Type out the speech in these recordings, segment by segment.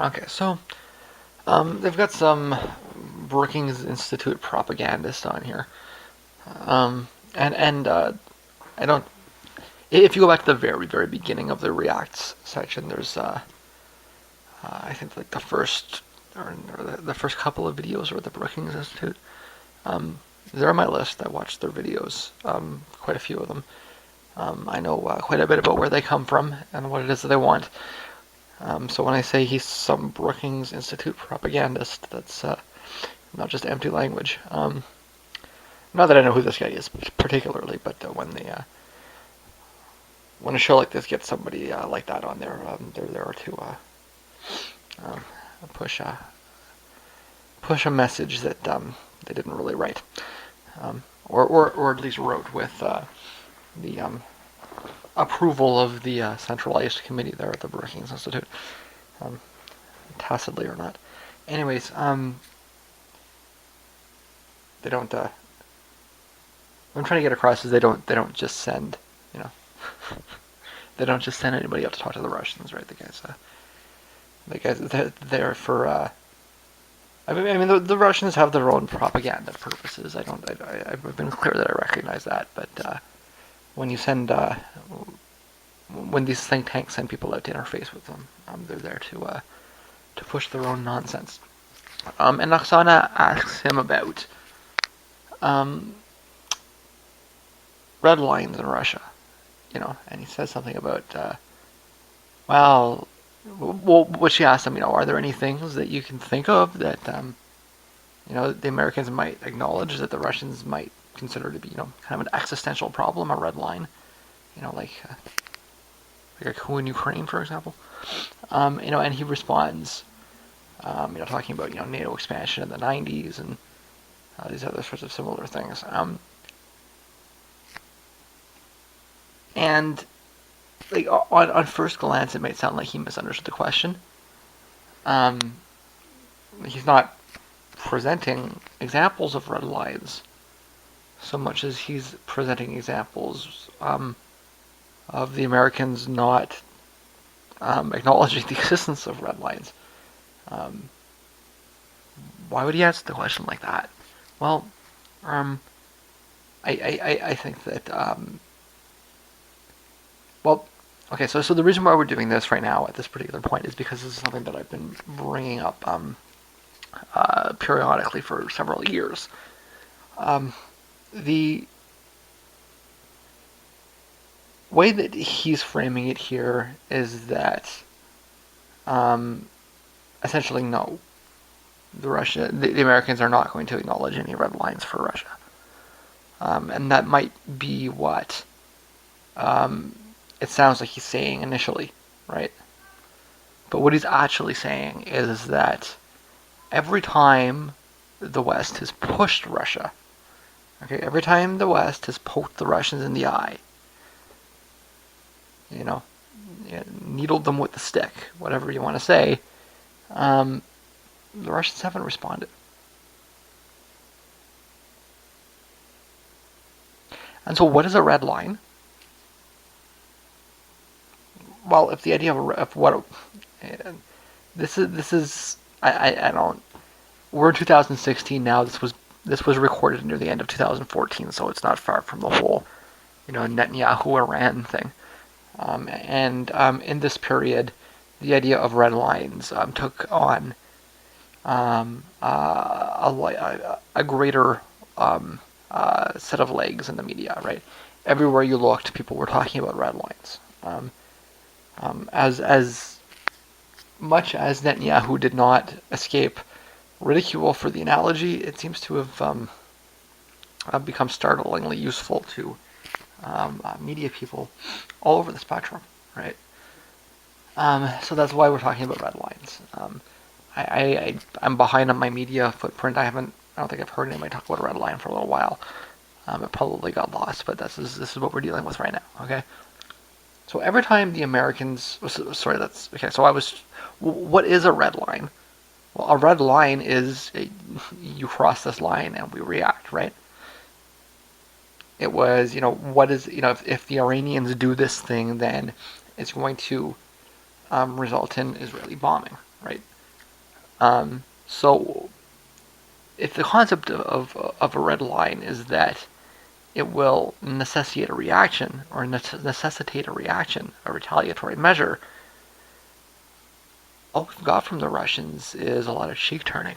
Okay, so they've got some Brookings Institute propagandist on here, and I don't. If you go back to the very beginning of the Reacts section, there's I think like the first or the first couple of videos were the Brookings Institute. They're on my list. I watched their videos, quite a few of them. I know quite a bit about where they come from and what it is that they want. So when I say he's some Brookings Institute propagandist, that's not just empty language. Not that I know who this guy is particularly, but when a show like this gets somebody like that on there, they're there to um, push a message that they didn't really write, or at least wrote with the approval of the centralized committee there at the Brookings Institute, um, tacitly or not. Anyways, they don't. What I'm trying to get across is they don't just send, you know, they don't just send anybody out to talk to the Russians, right? The guys, they're there for. I mean, the Russians have their own propaganda purposes. I've been clear that I recognize that, but when you send, when these think tanks send people out to interface with them, they're there to push their own nonsense. And Oksana asks him about um, red lines in Russia, and he says something about, well, what she asked him, are there any things that you can think of that, the Americans might acknowledge that the Russians might consider to be, kind of an existential problem, a red line, like a coup in Ukraine, for example. And he responds, talking about, NATO expansion in the 90s and these other sorts of similar things. And like on first glance, it might sound like he misunderstood the question. He's not presenting examples of red lines so much as he's presenting examples of the Americans not acknowledging the existence of red lines. Why would he ask the question like that? Well, I think that well, okay. So the reason why we're doing this right now at this particular point is because this is something that I've been bringing up periodically for several years. The way that he's framing it here is that essentially no, the Americans are not going to acknowledge any red lines for Russia, and that might be what it sounds like he's saying initially, right? But what he's actually saying is that every time the West has pushed Russia, okay, every time the West has poked the Russians in the eye, needled them with the stick, whatever you want to say, the Russians haven't responded. And so, what is a red line? Well, if the idea of what this is, I don't. We're in 2016 now. This was recorded near the end of 2014, so it's not far from the whole, Netanyahu Iran thing. And in this period, the idea of red lines took on a greater set of legs in the media. Right, everywhere you looked, people were talking about red lines. As much as Netanyahu did not escape ridicule for the analogy, it seems to have become startlingly useful to media people all over the spectrum, right? So that's why we're talking about red lines. I'm behind on my media footprint. I don't think I've heard anybody talk about a red line for a little while. It probably got lost, but this is what we're dealing with right now. Okay. So every time the Americans, sorry, that's okay. So what is a red line? Well, a red line is you cross this line and we react, right? It was, what is, if the Iranians do this thing, then it's going to result in Israeli bombing, right? So if the concept of a red line is that it will necessitate a reaction or necessitate a reaction, a retaliatory measure, all we've got from the Russians is a lot of cheek turning.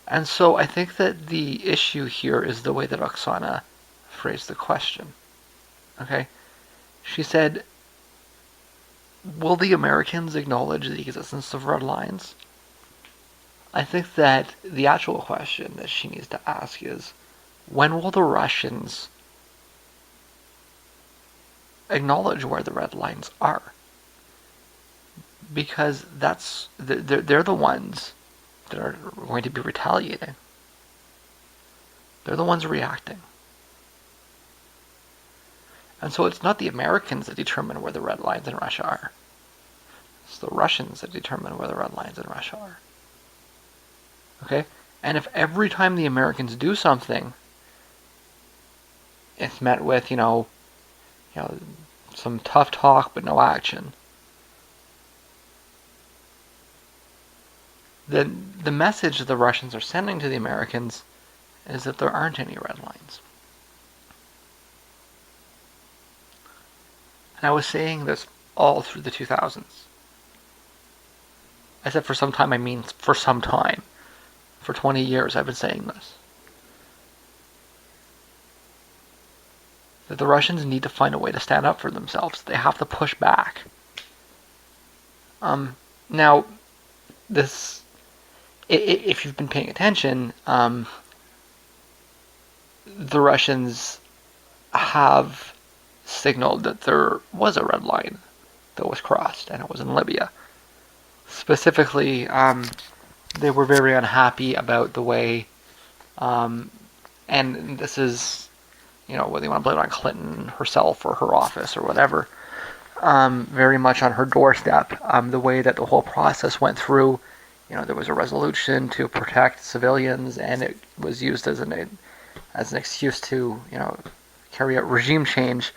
And so I think that the issue here is the way that Oksana phrased the question. Okay? She said, will the Americans acknowledge the existence of red lines? I think that the actual question that she needs to ask is, when will the Russians acknowledge where the red lines are? Because they're the ones that are going to be retaliating. They're the ones reacting. And so it's not the Americans that determine where the red lines in Russia are. It's the Russians that determine where the red lines in Russia are. Okay? And if every time the Americans do something, it's met with, some tough talk but no action, then the message the Russians are sending to the Americans is that there aren't any red lines. And I was saying this all through the 2000s. I said for some time, I mean for some time. For 20 years, I've been saying this. That the Russians need to find a way to stand up for themselves. They have to push back. Now, this, if you've been paying attention, the Russians have signaled that there was a red line that was crossed, and it was in Libya. Specifically, they were very unhappy about the way, and this is, whether you want to blame it on Clinton herself or her office or whatever, very much on her doorstep, the way that the whole process went through. There was a resolution to protect civilians, and it was used as an excuse to, carry out regime change.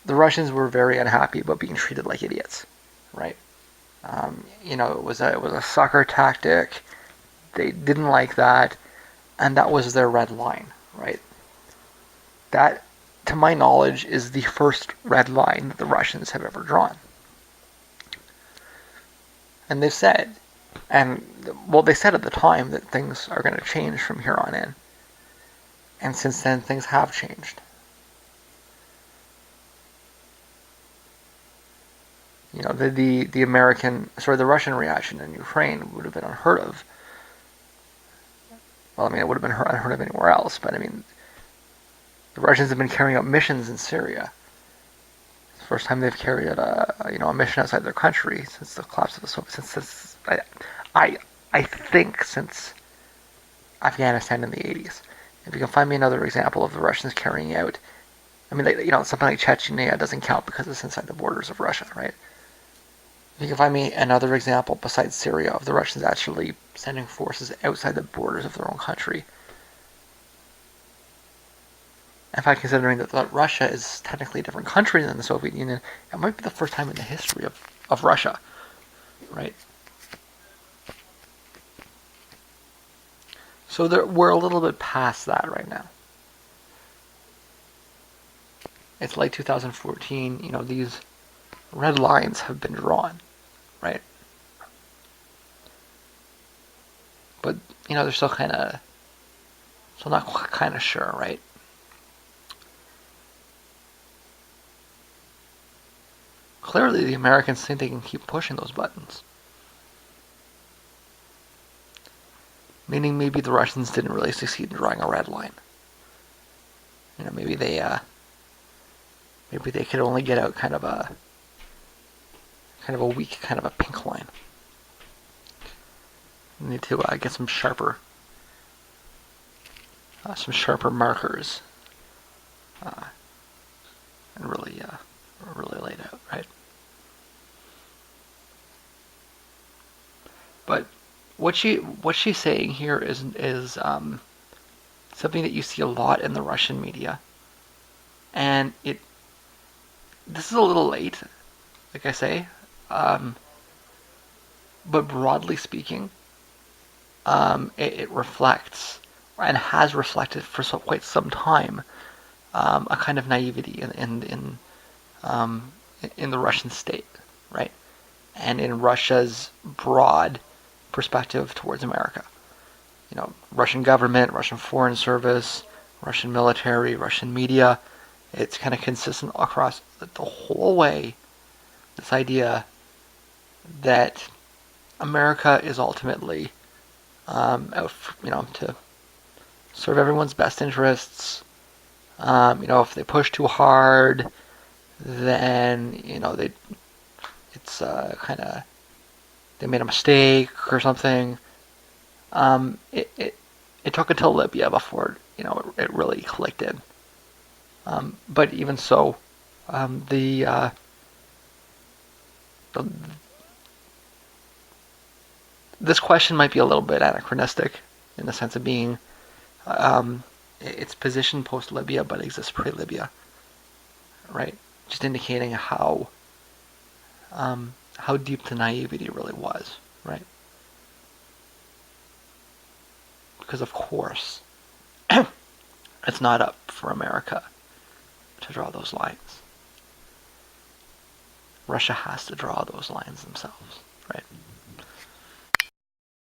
The Russians were very unhappy about being treated like idiots, right? It was a sucker tactic. They didn't like that, and that was their red line, right? That, to my knowledge, is the first red line that the Russians have ever drawn. And they've said, they said at the time that things are going to change from here on in. And since then, things have changed. The Russian reaction in Ukraine would have been unheard of. Well, it would have been unheard of anywhere else, but the Russians have been carrying out missions in Syria. It's the first time they've carried out a mission outside their country since the collapse of the Soviet. I think since Afghanistan in the 80s. If you can find me another example of the Russians carrying out, something like Chechnya doesn't count because it's inside the borders of Russia, right? If you can find me another example besides Syria of the Russians actually sending forces outside the borders of their own country. In fact, considering that Russia is technically a different country than the Soviet Union, it might be the first time in the history of Russia, right? So we're a little bit past that right now. It's like 2014, these red lines have been drawn, right? But, they're still not kind of sure, right? Clearly, the Americans think they can keep pushing those buttons. Meaning maybe the Russians didn't really succeed in drawing a red line. Maybe they could only get out kind of a weak, kind of a pink line. We need to get some sharper markers, and really lay it out, right? But what she's saying here is something that you see a lot in the Russian media, and this is a little late, like I say. Um, but broadly speaking, it reflects and has reflected for quite some time a kind of naivety um, in the Russian state, right? And in Russia's broad perspective towards America. Russian government, Russian foreign service, Russian military, Russian media. It's kind of consistent across the whole way. This idea that America is ultimately out, to serve everyone's best interests. If they push too hard, then it's kind of they made a mistake or something. It took until Libya before it really clicked in. But even so, the this question might be a little bit anachronistic in the sense of being its position post Libya, but exists pre Libya, right? Just indicating how deep the naivety really was, right? Because of course, it's not up for America to draw those lines. Russia has to draw those lines themselves, right?